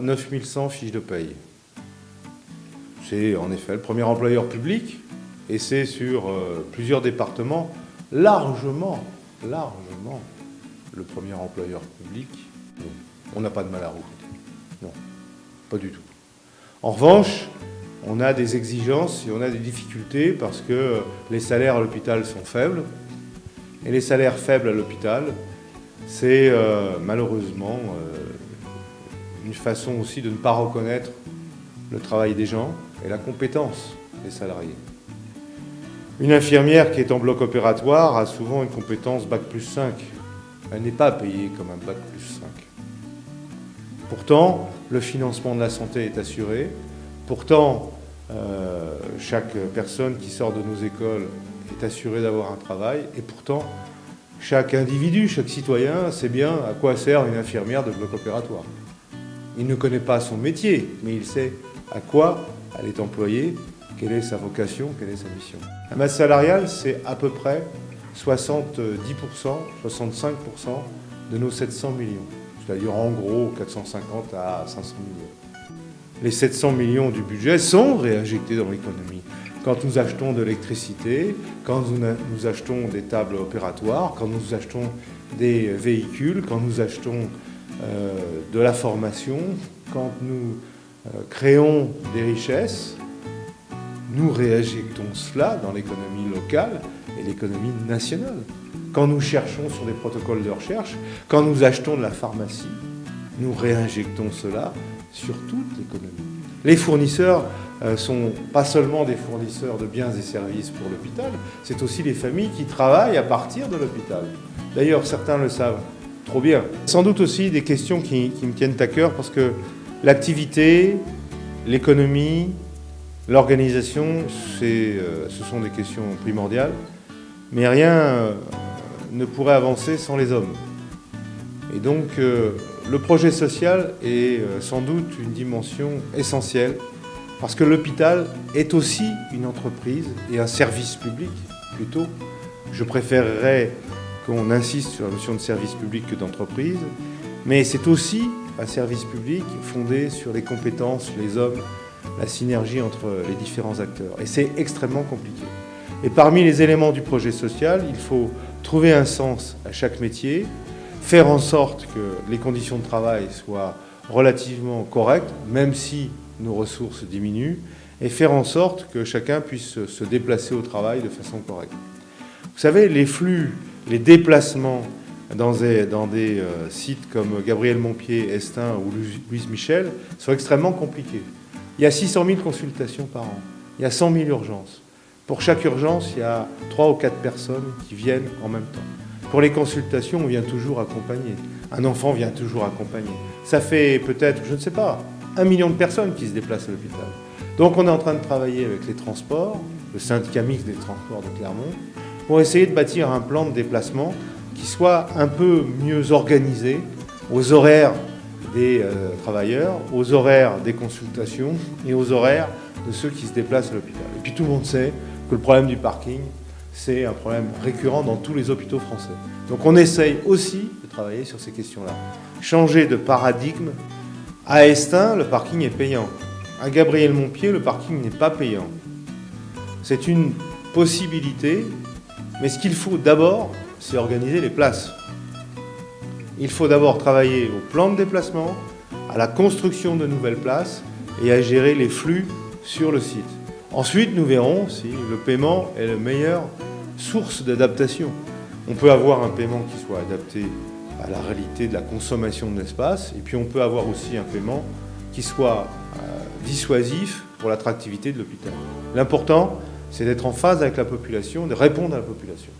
9100 fiches de paye. C'est en effet le premier employeur public, et c'est sur plusieurs départements largement le premier employeur public. Non. On n'a pas de mal à recruter. Non, pas du tout. En revanche, on a des exigences et on a des difficultés parce que les salaires à l'hôpital sont faibles. Et les salaires faibles à l'hôpital, c'est malheureusement une façon aussi de ne pas reconnaître le travail des gens et la compétence des salariés. Une infirmière qui est en bloc opératoire a souvent une compétence Bac+5. Elle n'est pas payée comme un Bac+5. Pourtant, le financement de la santé est assuré. Pourtant, chaque personne qui sort de nos écoles est assurée d'avoir un travail. Et pourtant, chaque individu, chaque citoyen sait bien à quoi sert une infirmière de bloc opératoire. Il ne connaît pas son métier, mais il sait à quoi elle est employée, quelle est sa vocation, quelle est sa mission. La masse salariale, c'est à peu près 70%, 65% de nos 700 millions. C'est-à-dire en gros 450 à 500 millions. Les 700 millions du budget sont réinjectés dans l'économie. Quand nous achetons de l'électricité, quand nous achetons des tables opératoires, quand nous achetons des véhicules, quand nous achetons de la formation, quand nous créons des richesses, nous réinjectons cela dans l'économie locale et l'économie nationale. Quand nous cherchons sur des protocoles de recherche, quand nous achetons de la pharmacie, nous réinjectons cela sur toute l'économie. Les fournisseurs sont pas seulement des fournisseurs de biens et services pour l'hôpital, c'est aussi les familles qui travaillent à partir de l'hôpital. D'ailleurs, certains le savent trop bien. Sans doute aussi des questions qui me tiennent à cœur parce que l'activité, l'économie, l'organisation, ce sont des questions primordiales, mais rien ne pourrait avancer sans les hommes. Et donc, le projet social est sans doute une dimension essentielle, parce que l'hôpital est aussi une entreprise et un service public, plutôt. Je préférerais qu'on insiste sur la notion de service public que d'entreprise, mais c'est aussi un service public fondé sur les compétences, les hommes, la synergie entre les différents acteurs. Et c'est extrêmement compliqué. Et parmi les éléments du projet social, il faut trouver un sens à chaque métier, faire en sorte que les conditions de travail soient relativement correctes, même si nos ressources diminuent, et faire en sorte que chacun puisse se déplacer au travail de façon correcte. Vous savez, les flux, les déplacements dans des sites comme Gabriel Montpied, Estaing ou Louise Michel sont extrêmement compliqués. Il y a 600 000 consultations par an, il y a 100 000 urgences. Pour chaque urgence, il y a 3 ou 4 personnes qui viennent en même temps. Pour les consultations, on vient toujours accompagner. Un enfant vient toujours accompagner. Ça fait peut-être, je ne sais pas, 1 million de personnes qui se déplacent à l'hôpital. Donc on est en train de travailler avec les transports, le syndicat mixte des transports de Clermont, pour essayer de bâtir un plan de déplacement qui soit un peu mieux organisé aux horaires des travailleurs, aux horaires des consultations et aux horaires de ceux qui se déplacent à l'hôpital. Et puis tout le monde sait que le problème du parking, c'est un problème récurrent dans tous les hôpitaux français. Donc on essaye aussi de travailler sur ces questions-là. Changer de paradigme. À Estaing, le parking est payant. À Gabriel Montpied, le parking n'est pas payant. C'est une possibilité, mais ce qu'il faut d'abord, c'est organiser les places. Il faut d'abord travailler au plan de déplacement, à la construction de nouvelles places et à gérer les flux sur le site. Ensuite, nous verrons si le paiement est la meilleure source d'adaptation. On peut avoir un paiement qui soit adapté à la réalité de la consommation de l'espace, et puis on peut avoir aussi un paiement qui soit dissuasif pour l'attractivité de l'hôpital. L'important, c'est d'être en phase avec la population, de répondre à la population.